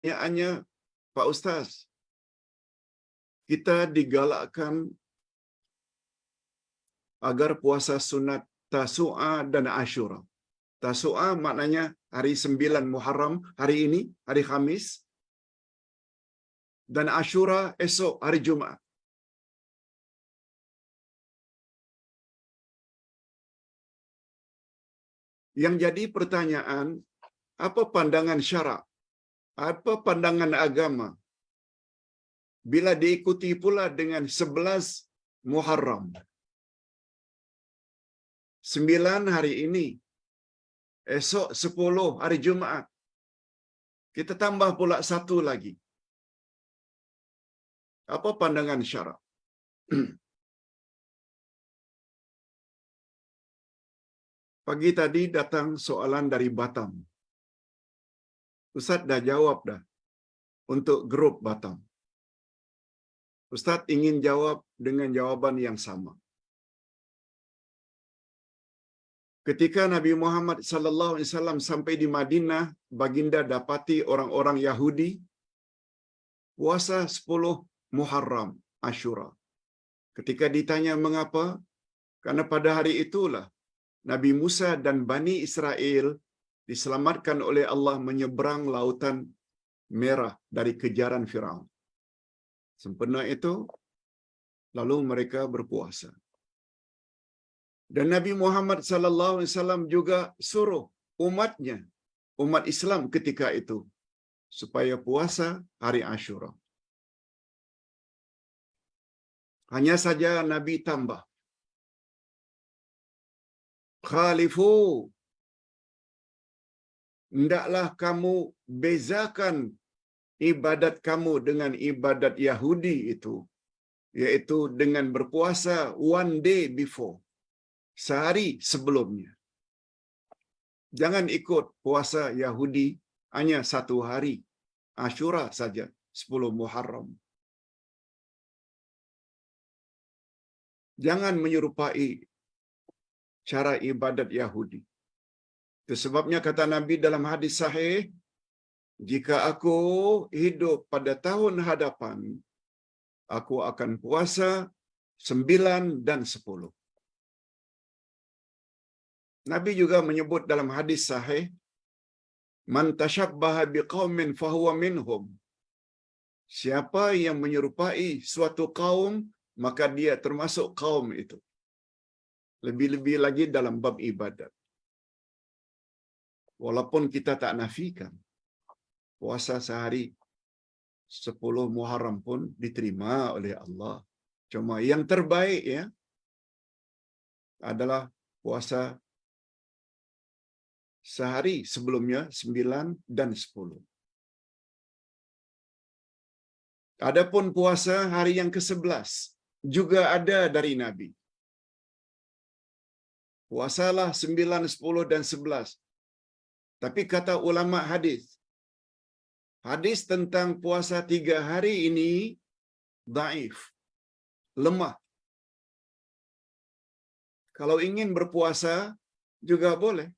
Pertanyaannya, Pak Ustaz, kita digalakkan agar puasa sunat Tasu'a dan Asyura. Tasu'a maknanya hari 9 Muharram, hari ini, hari Khamis. Dan Asyura esok, hari Jumaat. Yang jadi pertanyaan, apa pandangan syarak? Apa pandangan agama bila diikuti pula dengan 11 Muharram? 9 hari ini, esok 10 hari Jumaat. Kita tambah pula satu lagi. Apa pandangan syarak? Pagi tadi datang soalan dari Batam. Ustaz dah jawab dah untuk grup Batam. Ustaz ingin jawab dengan jawaban yang sama. Ketika Nabi Muhammad sallallahu alaihi wasallam sampai di Madinah, baginda dapati orang-orang Yahudi puasa 10 Muharram, Asyura. Ketika ditanya mengapa? Karena pada hari itulah Nabi Musa dan Bani Israel diselamatkan oleh Allah menyeberang lautan merah dari kejaran Firaun. Sempena itu, lalu mereka berpuasa. Dan Nabi Muhammad sallallahu alaihi wasallam juga suruh umatnya, umat Islam ketika itu, supaya puasa hari Asyura. Hanya saja Nabi tambah, khalifu, hendaklah kamu bezakan ibadat kamu dengan ibadat Yahudi itu, yaitu dengan berpuasa one day before, sehari sebelumnya. Jangan ikut puasa Yahudi hanya satu hari, Asyura saja, 10 Muharram. Jangan menyerupai cara ibadat Yahudi. Itu sebabnya kata Nabi dalam hadis sahih, jika aku hidup pada tahun hadapan, aku akan puasa 9 dan 10. Nabi juga menyebut dalam hadis sahih, man tashabbaha biqaumin fahuwa minhum. Siapa yang menyerupai suatu kaum, maka dia termasuk kaum itu. Lebih-lebih lagi dalam bab ibadat. Walaupun kita tak nafikan, puasa sehari 10 Muharram pun diterima oleh Allah. Cuma yang terbaik ya adalah puasa sehari sebelumnya 9 dan 10. Adapun puasa hari yang ke-11 juga ada dari Nabi. Puasalah 9, 10 dan 11. Tapi kata ulama hadis, hadis tentang puasa 3 hari ini dhaif, lemah. Kalau ingin berpuasa juga boleh.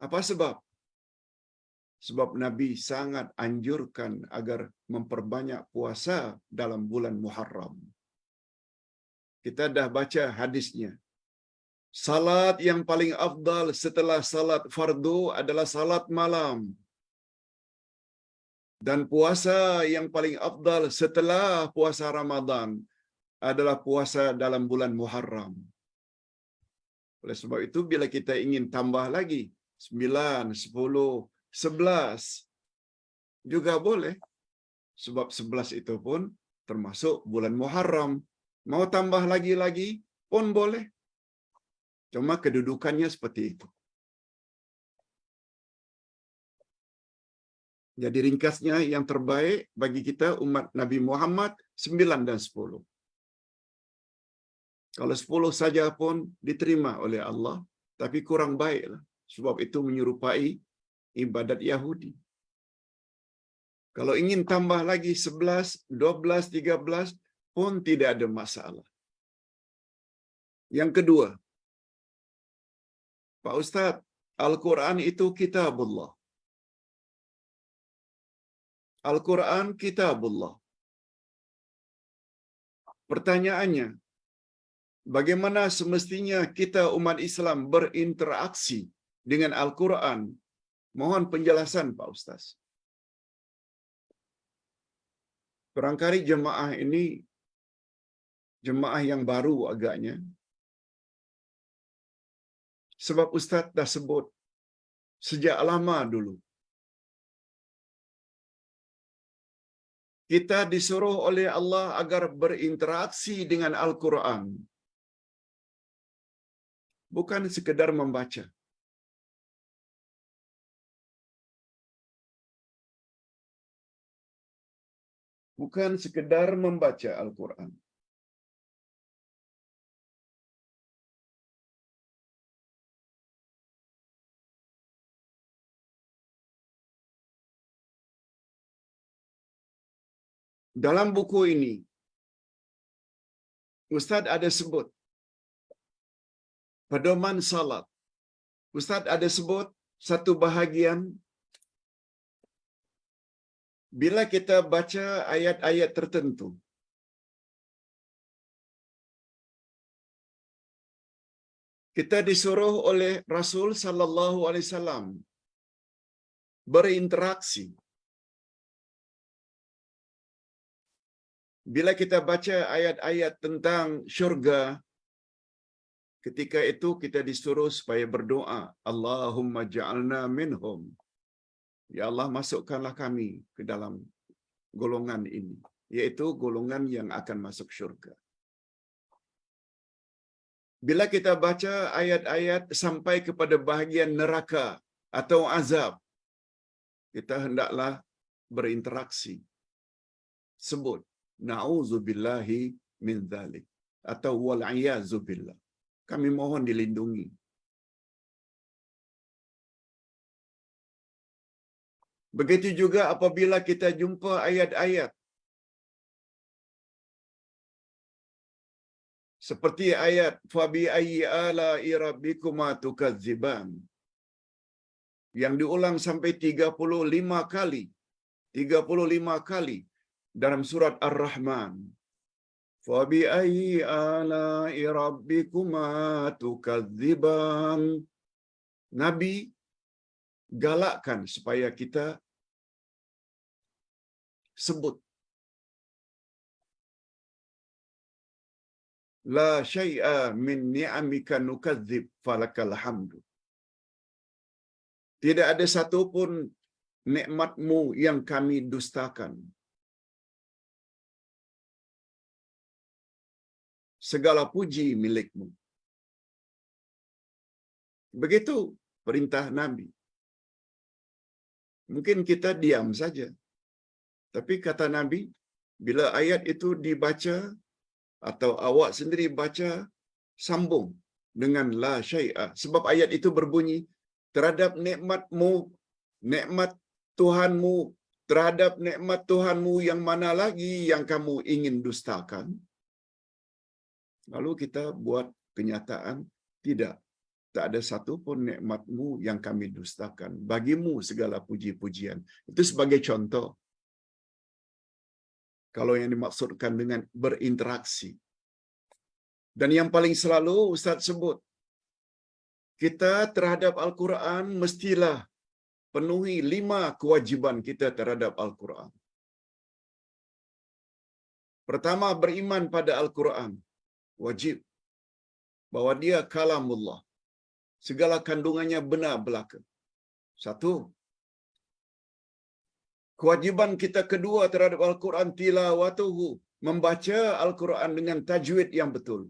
Apa sebab? Sebab Nabi sangat anjurkan agar memperbanyak puasa dalam bulan Muharram. Kita dah baca hadisnya. Salat yang paling afdal setelah salat fardu adalah salat malam. Dan puasa yang paling afdal setelah puasa Ramadan adalah puasa dalam bulan Muharram. Oleh sebab itu, bila kita ingin tambah lagi 9, 10, 11 juga boleh. Sebab 11 itu pun termasuk bulan Muharram. Mau tambah lagi-lagi pun boleh. Cuma kedudukannya seperti itu. Jadi ringkasnya yang terbaik bagi kita umat Nabi Muhammad 9 dan 10. Kalau 10 saja pun diterima oleh Allah, tapi kurang baiklah. Sebab itu menyerupai ibadat Yahudi. Kalau ingin tambah lagi 11, 12, 13 pun tidak ada masalah. Yang kedua, Pak Ustaz, Al-Quran itu kitabullah. Al-Quran kitabullah. Pertanyaannya, bagaimana semestinya kita umat Islam berinteraksi dengan Al-Quran? Mohon penjelasan Pak Ustaz. Barangkali jemaah ini jemaah yang baru agaknya. Sebab Ustaz dah sebut sejak lama dulu. Kita disuruh oleh Allah agar berinteraksi dengan Al-Quran. Bukan sekedar membaca. Bukan sekedar membaca Al-Quran. Dalam buku ini, Ustaz ada sebut pedoman salat. Ustaz ada sebut satu bahagian bila kita baca ayat-ayat tertentu. Kita disuruh oleh Rasul sallallahu alaihi wasallam berinteraksi. Bila kita baca ayat-ayat tentang syurga, ketika itu kita disuruh supaya berdoa, Allahumma ja'alna minhum. Ya Allah, masukkanlah kami ke dalam golongan ini, yaitu golongan yang akan masuk syurga. Bila kita baca ayat-ayat sampai kepada bahagian neraka atau azab, kita hendaklah berinteraksi. Sebut, na'udzubillahi min dzalik atau wal'iyazu billah. Kami mohon dilindungi. Begitu juga apabila kita jumpa ayat-ayat seperti ayat fabi ayyi ala'i rabbikuma tukadziban yang diulang sampai 35 kali. 35 kali dalam surat Ar-Rahman. Fabi ayyi ala'i rabbikuma tukadziban. Nabi galakkan supaya kita sebut la syai'a min ni'amika nukadzib falakal hamdu. Tidak ada satu pun nikmatmu yang kami dustakan. Segala puji milikmu. Begitu perintah Nabi. Mungkin kita diam saja. Tapi kata Nabi, bila ayat itu dibaca atau awak sendiri baca, sambung dengan la syai'a. Sebab ayat itu berbunyi, terhadap nikmatmu, nikmat Tuhanmu, terhadap nikmat Tuhanmu yang mana lagi yang kamu ingin dustakan? Lalu kita buat kenyataan, tidak. Tak ada satu pun nikmatmu yang kami dustakan. Bagimu segala puji-pujian. Itu sebagai contoh. Kalau yang dimaksudkan dengan berinteraksi. Dan yang paling selalu Ustaz sebut, kita terhadap Al-Quran mestilah penuhi 5 kewajiban kita terhadap Al-Quran. Pertama, beriman pada Al-Quran. Wajib. Bahwa dia kalamullah. Segala kandungannya benar belaka. Satu. Kewajiban kita kedua terhadap Al-Quran, tilawatuhu. Membaca Al-Quran dengan tajwid yang betul.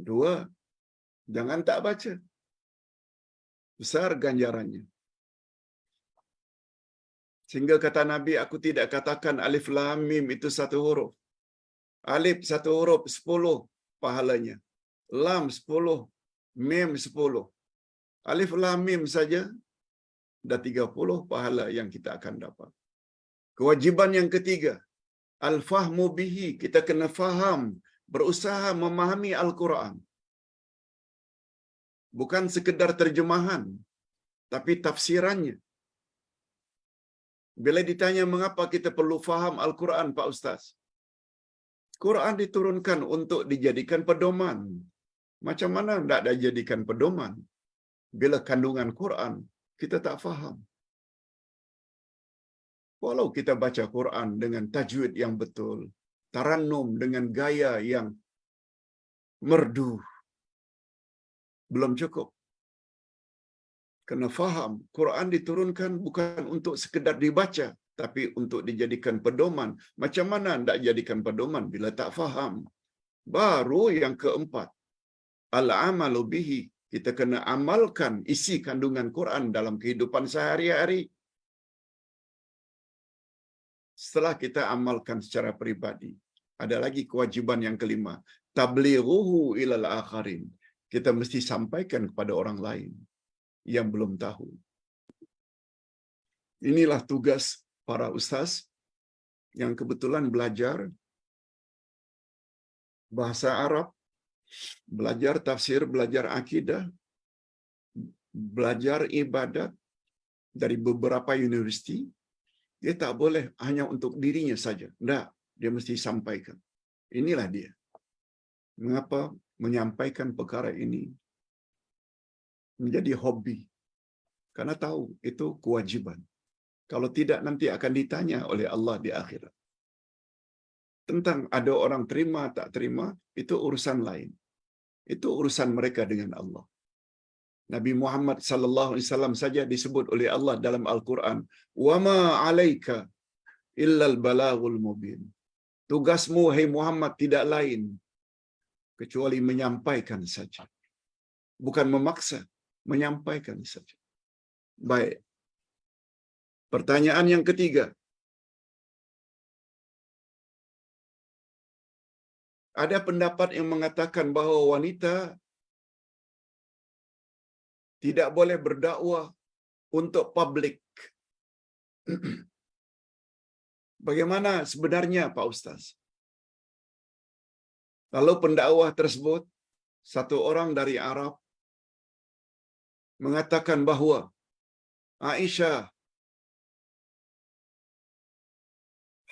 Dua. Jangan tak baca. Besar ganjarannya. Sehingga kata Nabi, aku tidak katakan alif lam mim itu satu huruf. Alif satu huruf 10 pahalanya. Lam 10, mim 10. Alif lam mim saja dah 30 pahala yang kita akan dapat. Kewajiban yang ketiga, al-fahmu bihi, kita kena faham, berusaha memahami Al-Quran. bukan sekedar terjemahan, tapi tafsirannya. Bila ditanya mengapa kita perlu faham Al-Quran, Pak Ustaz? Quran diturunkan untuk dijadikan pedoman. Macam mana tidak ada jadikan pedoman? Bila kandungan Quran, kita tak faham. Walau kita baca Quran dengan tajwid yang betul, tarannum dengan gaya yang merdu, belum cukup. Kena faham, Quran diturunkan bukan untuk sekedar dibaca, tapi untuk dijadikan pedoman. Macam mana tidak jadikan pedoman bila tak faham? Baru yang keempat, al-amalu bihi. Kita kena amalkan isi kandungan Quran dalam kehidupan sehari-hari. Setelah kita amalkan secara peribadi, ada lagi kewajiban yang kelima, tablighuhu ilal akharin. Kita mesti sampaikan kepada orang lain yang belum tahu. Inilah tugas para ustaz yang kebetulan belajar bahasa Arab, belajar tafsir, belajar akidah, belajar ibadat dari beberapa universiti. Dia tak boleh hanya untuk dirinya saja. Tidak, dia mesti sampaikan. Inilah dia. Mengapa menyampaikan perkara ini menjadi hobi? Karena tahu itu kewajiban. Kalau tidak, nanti akan ditanya oleh Allah di akhirat. Tentang ada orang terima tak terima, itu urusan lain. Itu urusan mereka dengan Allah. Nabi Muhammad sallallahu alaihi wasallam saja disebut oleh Allah dalam Al-Quran, "Wa ma 'alaika illal balaghul mubin." Tugasmu, hai Muhammad, tidak lain kecuali menyampaikan saja. Bukan memaksa, menyampaikan saja. Baik. Pertanyaan yang ketiga. Ada pendapat yang mengatakan bahawa wanita tidak boleh berdakwah untuk publik. Bagaimana sebenarnya, Pak Ustaz? Lalu pendakwah tersebut, satu orang dari Arab, mengatakan bahawa Aisyah,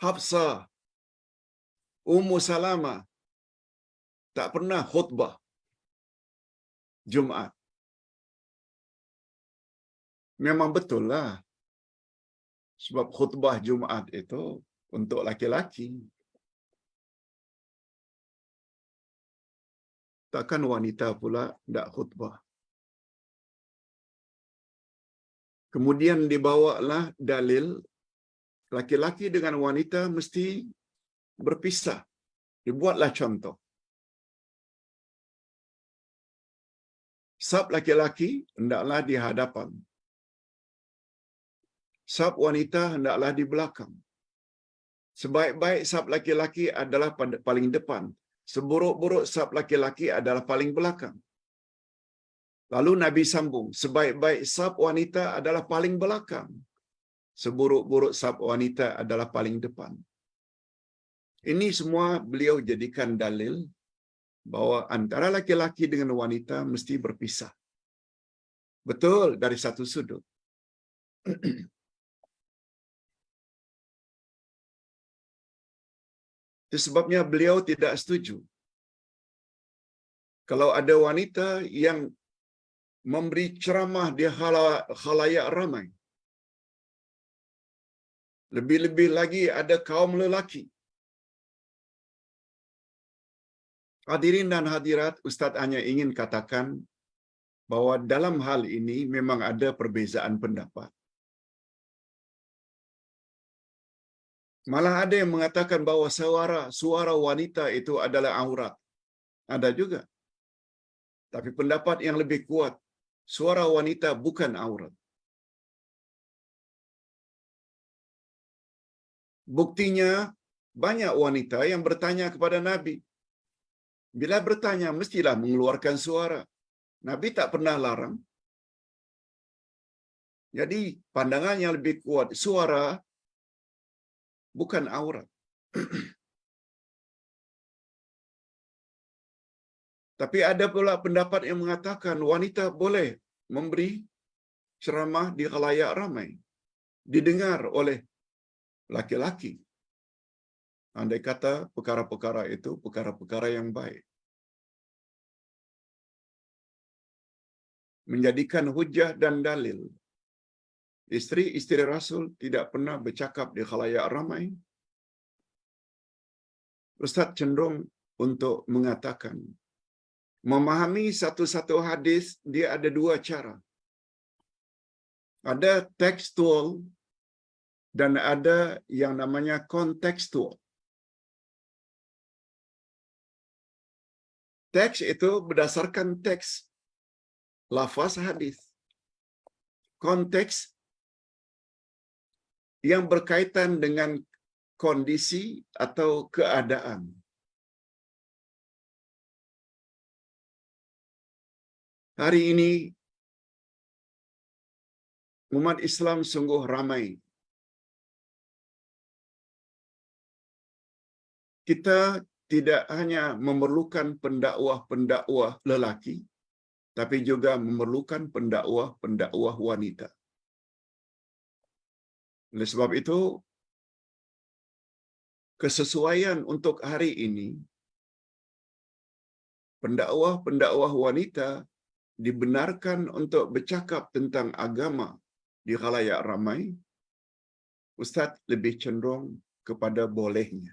Hafsah, Ummu Salamah tak pernah khutbah Jumaat. Memang betul lah. Sebab khutbah Jumaat itu untuk laki-laki. Takkan wanita pula tidak khutbah. Kemudian dibawalah dalil laki-laki dengan wanita mesti berpisah. Dibuatlah contoh. Saf laki-laki hendaklah di hadapan. Saf wanita hendaklah di belakang. Sebaik-baik saf laki-laki adalah paling depan. Seburuk-buruk saf laki-laki adalah paling belakang. Lalu Nabi sambung, sebaik-baik saf wanita adalah paling belakang. Seburuk-buruk saf wanita adalah paling depan. Ini semua beliau jadikan dalil bahawa antara laki-laki dengan wanita mesti berpisah. Betul dari satu sudut. Itu sebabnya beliau tidak setuju kalau ada wanita yang memberi ceramah di khalayak ramai. Lebih-lebih lagi ada kaum lelaki. Hadirin dan hadirat, Ustaz hanya ingin katakan bahawa dalam hal ini memang ada perbezaan pendapat. Malah ada yang mengatakan bahawa suara wanita itu adalah aurat. Ada juga. Tapi pendapat yang lebih kuat, suara wanita bukan aurat. Buktinya, banyak wanita yang bertanya kepada Nabi. Bila bertanya, mestilah mengeluarkan suara. Nabi tak pernah larang. Jadi, pandangan yang lebih kuat, suara bukan aurat. Tapi ada pula pendapat yang mengatakan wanita boleh memberi ceramah di khalayak ramai, didengar oleh laki-laki. Andai kata perkara-perkara itu perkara-perkara yang baik. Menjadikan hujah dan dalil. Isteri-isteri Rasul tidak pernah bercakap di khalayak ramai. Ustaz cenderung untuk mengatakan, memahami satu-satu hadis, dia ada dua cara. Ada tekstual dan ada yang namanya kontekstual. Teks itu berdasarkan teks lafaz hadis. Konteks yang berkaitan dengan kondisi atau keadaan. Hari ini umat Islam sungguh ramai. Kita tidak hanya memerlukan pendakwah-pendakwah lelaki, tapi juga memerlukan pendakwah-pendakwah wanita. Oleh sebab itu, kesesuaian untuk hari ini, pendakwah-pendakwah wanita dibenarkan untuk bercakap tentang agama di khalayak ramai. Ustaz lebih cenderung kepada bolehnya.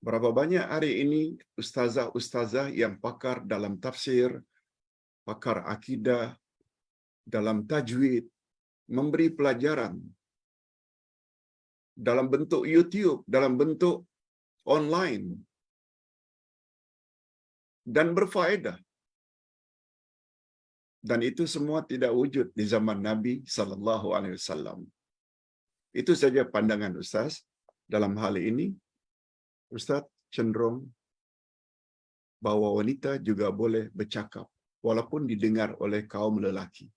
Berapa banyak hari ini ustazah-ustazah yang pakar dalam tafsir, pakar akidah, dalam tajwid, memberi pelajaran dalam bentuk YouTube, dalam bentuk online, dan berfaedah. Dan itu semua tidak wujud di zaman Nabi sallallahu alaihi wasallam. Itu saja pandangan Ustaz dalam hal ini. Ustaz cenderung bahawa wanita juga boleh bercakap walaupun didengar oleh kaum lelaki.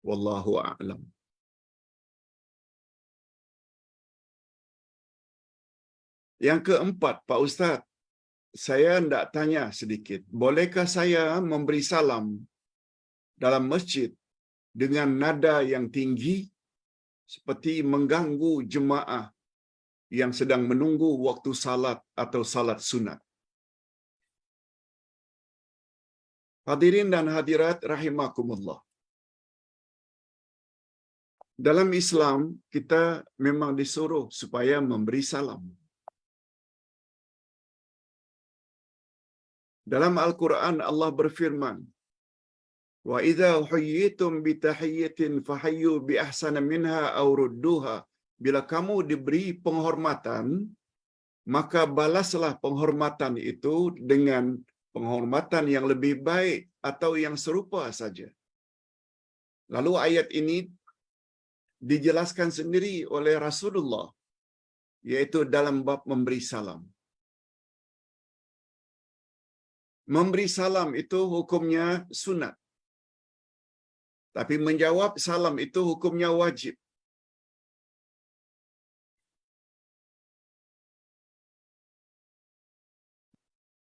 Wallahu a'lam. Yang keempat, Pak Ustaz, saya hendak tanya sedikit. Bolehkah saya memberi salam dalam masjid dengan nada yang tinggi seperti mengganggu jemaah yang sedang menunggu waktu salat atau salat sunat? Hadirin dan hadirat rahimakumullah. Dalam Islam, kita memang disuruh supaya memberi salam. Dalam Al-Quran, Allah berfirman, "Wa idza huyyitum bi tahiyyatin fahayyu bi ahsana minha aw rudduha." Bila kamu diberi penghormatan, maka balaslah penghormatan itu dengan penghormatan yang lebih baik atau yang serupa saja. Lalu ayat ini dijelaskan sendiri oleh Rasulullah, yaitu dalam bab memberi salam. Memberi salam itu hukumnya sunat. Tapi menjawab salam itu hukumnya wajib.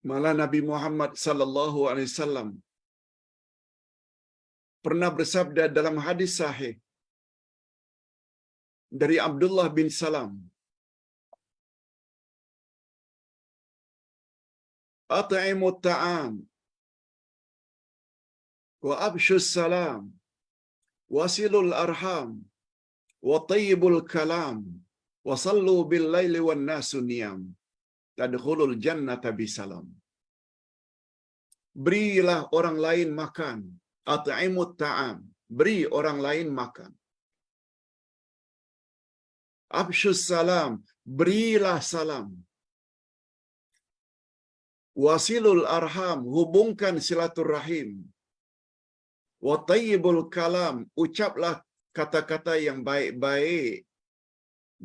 Malah Nabi Muhammad sallallahu alaihi wasallam pernah bersabda dalam hadis sahih dari Abdullah bin Salam, "At'imut ta'am wa abshus salam wasilul arham wa tayyibul kalam wa sallu bil laili wan nasu niyam tadkhulul jannata bisalam." Berilah orang lain makan. At'imut ta'am, beri orang lain makan. Abshus salam, berilah salam. Wasilul arham, hubungkan silaturahim. Wa tayyibul kalam, ucaplah kata-kata yang baik-baik.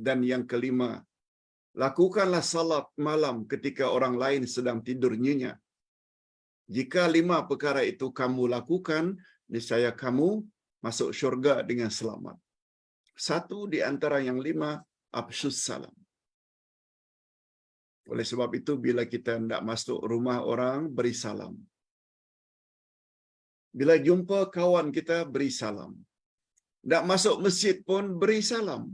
Dan yang kelima, lakukanlah salat malam ketika orang lain sedang tidur nyenyak. Jika 5 perkara itu kamu lakukan, niscaya kamu masuk syurga dengan selamat. Satu di antara yang 5, absyus salam. Oleh sebab itu, bila kita hendak masuk rumah orang, beri salam. Bila jumpa kawan kita, beri salam. Nak masuk masjid pun, beri salam.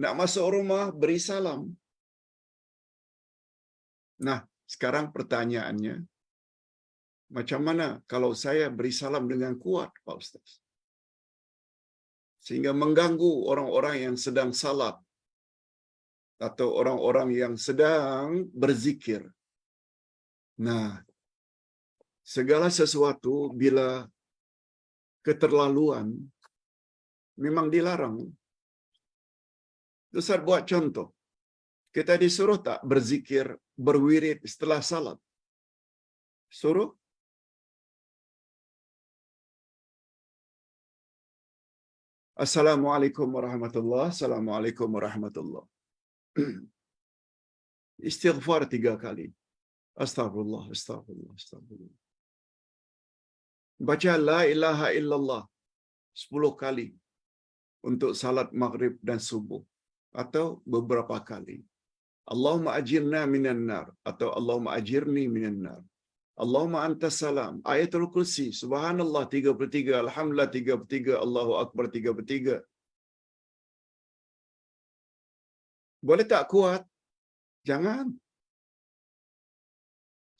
Nak masuk rumah, beri salam. Nah, sekarang pertanyaannya, macam mana kalau saya beri salam dengan kuat, Pak Ustaz? Sehingga mengganggu orang-orang yang sedang salat atau orang-orang yang sedang berzikir. Nah, segala sesuatu bila keterlaluan memang dilarang. Ustaz buat contoh. Kita disuruh tak berzikir, berwirid setelah salat? Suruh? Assalamualaikum warahmatullahi wabarakatuh. Assalamualaikum warahmatullahi wabarakatuh. Istighfar 3 kali. Astagfirullah, astagfirullah, astagfirullah. Baca la ilaha illallah 10 kali untuk salat maghrib dan subuh. Atau beberapa kali. Allahumma ajirna minan nar. Atau Allahumma ajirni minan nar. Allahumma antas salam. Ayatul Kursi. Subhanallah 33. Alhamdulillah 33. Allahu Akbar 33. Boleh tak kuat? Jangan.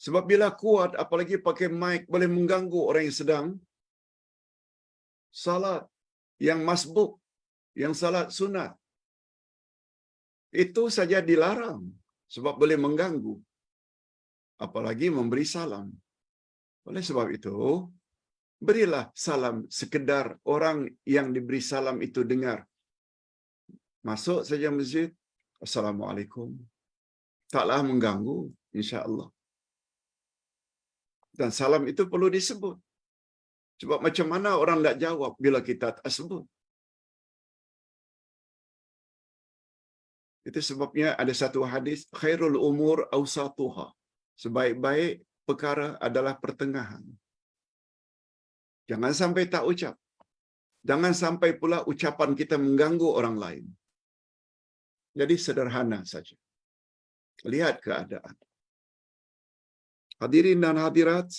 Sebab bila kuat, apalagi pakai mic, boleh mengganggu orang yang sedang salat, yang masbuk, yang salat sunat. Itu saja dilarang. Sebab boleh mengganggu. Apalagi memberi salam. Oleh sebab itu, berilah salam sekedar orang yang diberi salam itu dengar. Masuk saja masjid, Assalamualaikum. Taklah mengganggu, insya-Allah. Dan salam itu perlu disebut. Sebab macam mana orang nak jawab bila kita tak sebut? Itu sebabnya ada satu hadis, khairul umur awsatuha. Sebaik-baik perkara adalah pertengahan. Jangan sampai tak ucap. Jangan sampai pula ucapan kita mengganggu orang lain. Jadi sederhana saja. Lihat keadaan. Hadirin dan hadirat,